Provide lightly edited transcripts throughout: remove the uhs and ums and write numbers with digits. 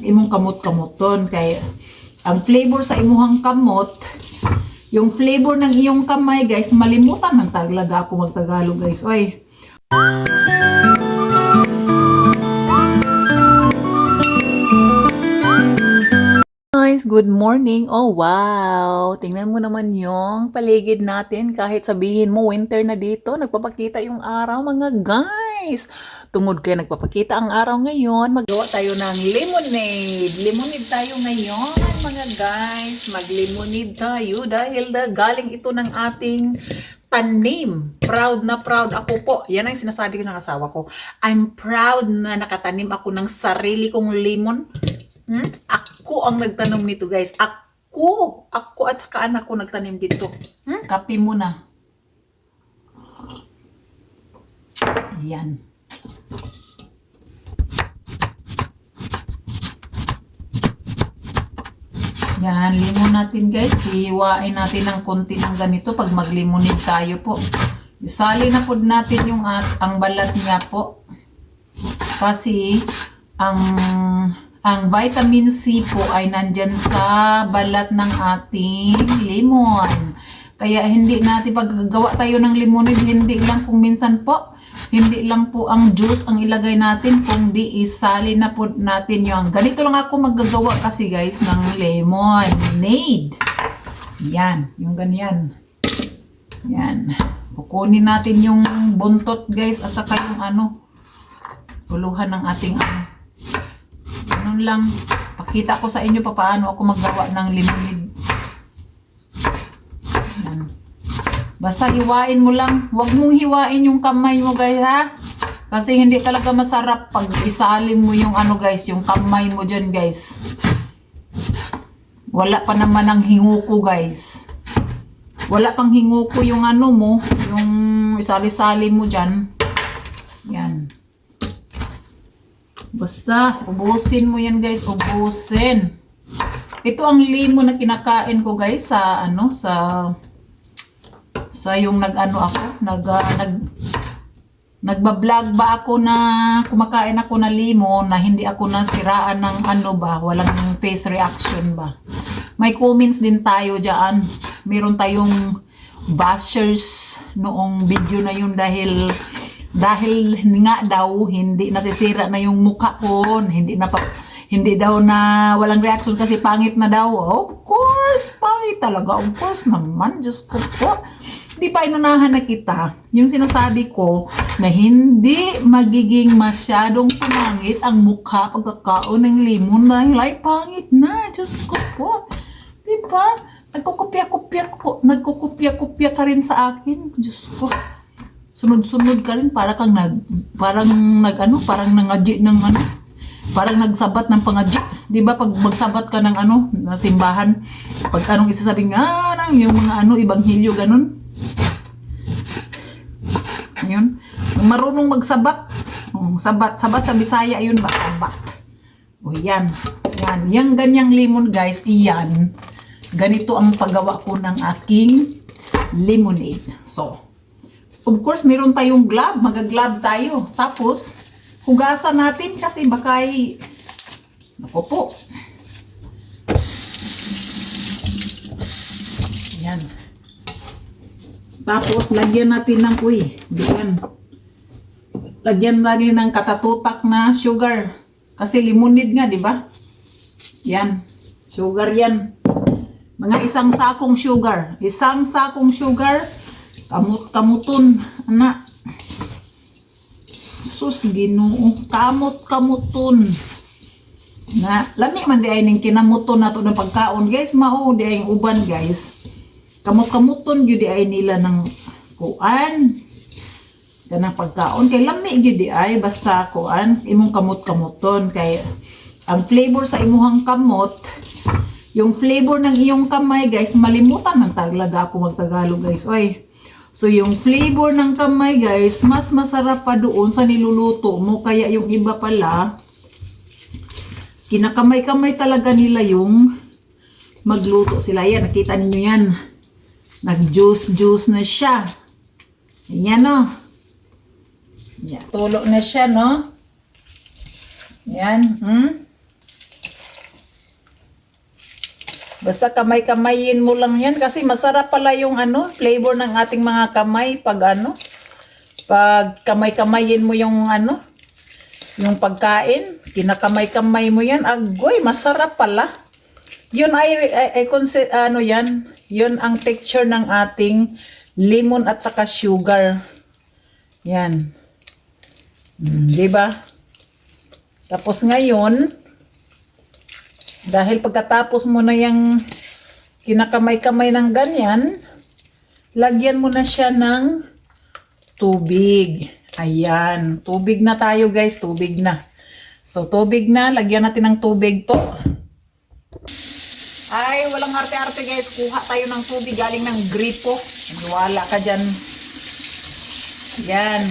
imong kamot-kamoton. Kay ang flavor sa imuhang kamot, yung flavor ng iyong kamay guys, malimutan man talaga ako magtagalog guys. Oy. Guys, good morning. Oh wow, tingnan mo naman yung paligid natin. Kahit sabihin mo winter na dito, nagpapakita yung araw mga guys. Tungod kaya nagpapakita ang araw ngayon, maggawa tayo ng lemonade. Lemonade tayo ngayon mga guys. Mag-lemonade tayo dahil galing ito ng ating tanim. Proud na proud ako po. Yan ang sinasabi ko ng asawa ko. I'm proud na nakatanim ako ng sarili kong lemon. Ako ang nagtanim nito guys. Ako at saka anak ko nagtanim dito. Kape muna. Yan. Yan, limon natin guys. Hihiwain natin ng konti ng ganito pag maglimonade tayo po. Isali na po natin yung ang balat niya po. Kasi ang vitamin C po ay nandyan sa balat ng ating lemon. Kaya hindi natin paggagawa tayo ng lemonade, hindi lang kung minsan po, hindi lang po ang juice ang ilagay natin, kundi isali na po natin yung ganito lang ako maggagawa kasi guys ng lemonade. Yan, yung ganyan. Yan. Kukunin natin yung buntot guys at saka yung puluhan ng ating ganun lang. Pakita ko sa inyo paano ako maggawa ng lemonade. Yan. Basta hiwain mo lang. Huwag mong hiwain yung kamay mo guys ha. Kasi hindi talaga masarap pag isalim mo yung guys, yung kamay mo dyan guys. Wala pa naman ang hinguko guys. Wala pang hinguko yung mo, yung isali-sali mo dyan. Yan. Basta, ubusin mo yan guys, ubusin. Ito ang lemon na kinakain ko guys sa sa yung nagba-vlog ba ako na kumakain ako na lemon na hindi ako nasiraan ng walang face reaction ba. May comments din tayo diyan. Meron tayong bashers noong video na yun dahil nga daw hindi nasisira na yung mukha ko, hindi daw na walang reaction kasi pangit na daw. Of course, pangit talaga. Of course naman, Diyos ko po. Hindi pa inunahan na kita. Yung sinasabi ko na hindi magiging masyadong pumangit ang mukha pagkakaon ng lemon dahil ay pangit na. Diyos ko po. Diba? Nagkukupya ka rin sa akin. Diyos ko. Sunod-sunod ka rin parang nangadji ng parang nagsabat ng pangadji. 'Di ba pag magsabat ka ng na simbahan, pag isasabi nga yung mga ibanghilyo ganun. Ayun. Marunong magsabat. Sabat sa Bisaya yun ba? Sabat. O yan. Yan. Yang ganyang lemon guys, iyan. Ganito ang paggawa ko ng aking lemonade. So, of course, meron tayong glove. Mag-glove tayo. Tapos, hugasan natin kasi baka naku po. Yan. Tapos, lagyan natin ng lagyan natin ng katatutak na sugar. Kasi lemonade nga, di ba? Yan. Sugar yan. Mga isang sakong sugar. Isang sakong sugar. Kamot-kamuton, anak. Sus, Ginoo. Kamot-kamuton. Na, lami man di ay ning kinamuton na to ng pagkaon. Guys, mao di ay uban, guys. Kamot-kamuton, yun di ay nila ng kuan. Ganang pagkaon. Kay lami yun di ay, basta kuan. Imong kamot-kamuton. Kay, ang flavor sa imuhang kamot, yung flavor ng iyong kamay, guys, malimutan man talaga ako magtagalog, guys. Oy. So, yung flavor ng kamay, guys, mas masarap pa doon sa niluluto mo. Kaya yung iba pala, kinakamay-kamay talaga nila yung magluto sila. Yan, nakita ninyo yan. Nag-juice na siya. Ayan, no? Yan. Tulo na siya, no? Yan. Basta kamay-kamayin mo lang yan kasi masarap pala yung flavor ng ating mga kamay pag pag kamay-kamayin mo yung yung pagkain, kinakamay-kamay mo yan, agoy, masarap pala. Yun yan, yun ang texture ng ating lemon at saka sugar. Yan. Di ba? Tapos ngayon, dahil pagkatapos mo na yung kinakamay-kamay ng ganyan, lagyan mo na siya ng tubig. Ayan, tubig na tayo guys, tubig na. So tubig na, lagyan natin ng tubig po. Ay, walang arte-arte guys, kuha tayo ng tubig galing ng gripo. Wala ka dyan. Yan.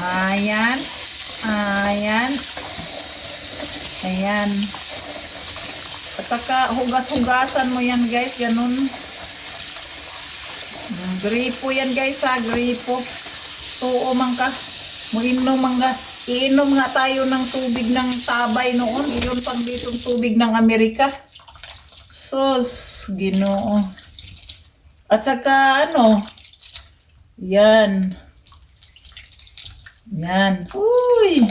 Ayan. Ayan. Ayan. At saka hugas-hugasan mo yan guys, ganun. Gripo yan guys ha, gripo. Tuo man ka. Muinom man ka. Iinom nga tayo ng tubig ng Tabay noon. Iyon pang ditong tubig ng Amerika. Sus, Ginoo. At saka yan. Yan. Uy.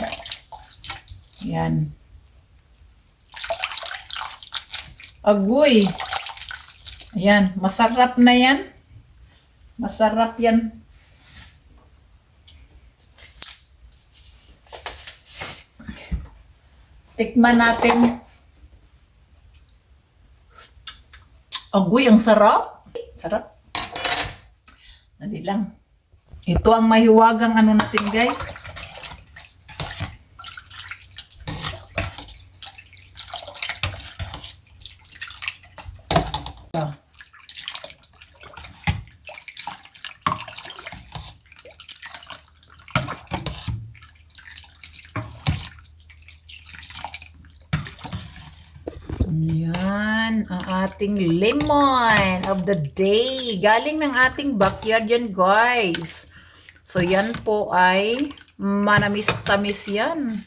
Yan. Agoy. Ayan, masarap na yan. Masarap yan. Tikman natin. Agoy, ang sarap. Sarap. Dali lang. Ito ang mahiwagang natin guys. Yan, ang ating lemon of the day. Galing ng ating backyard yan, guys. So, yan po ay manamis-tamis yan.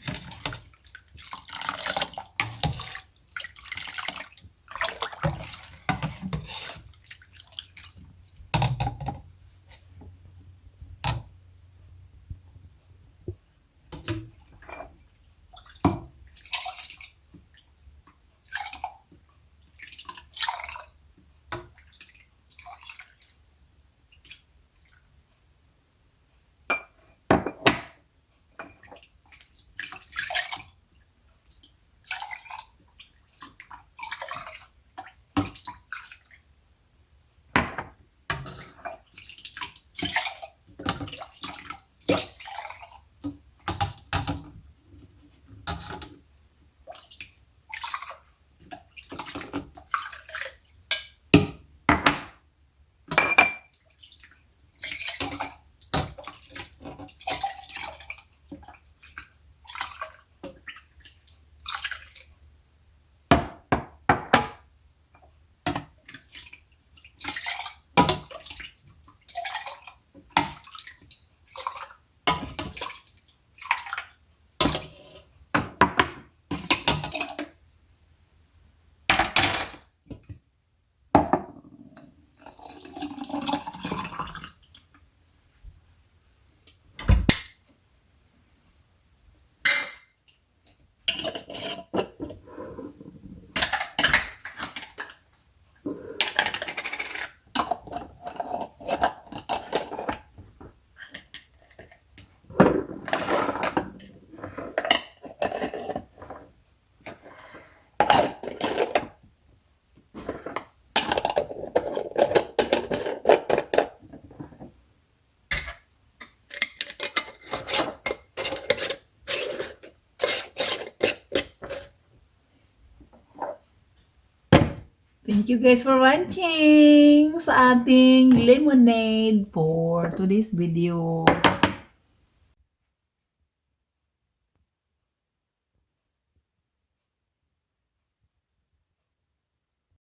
Thank you guys for watching sa ating lemonade for today's video.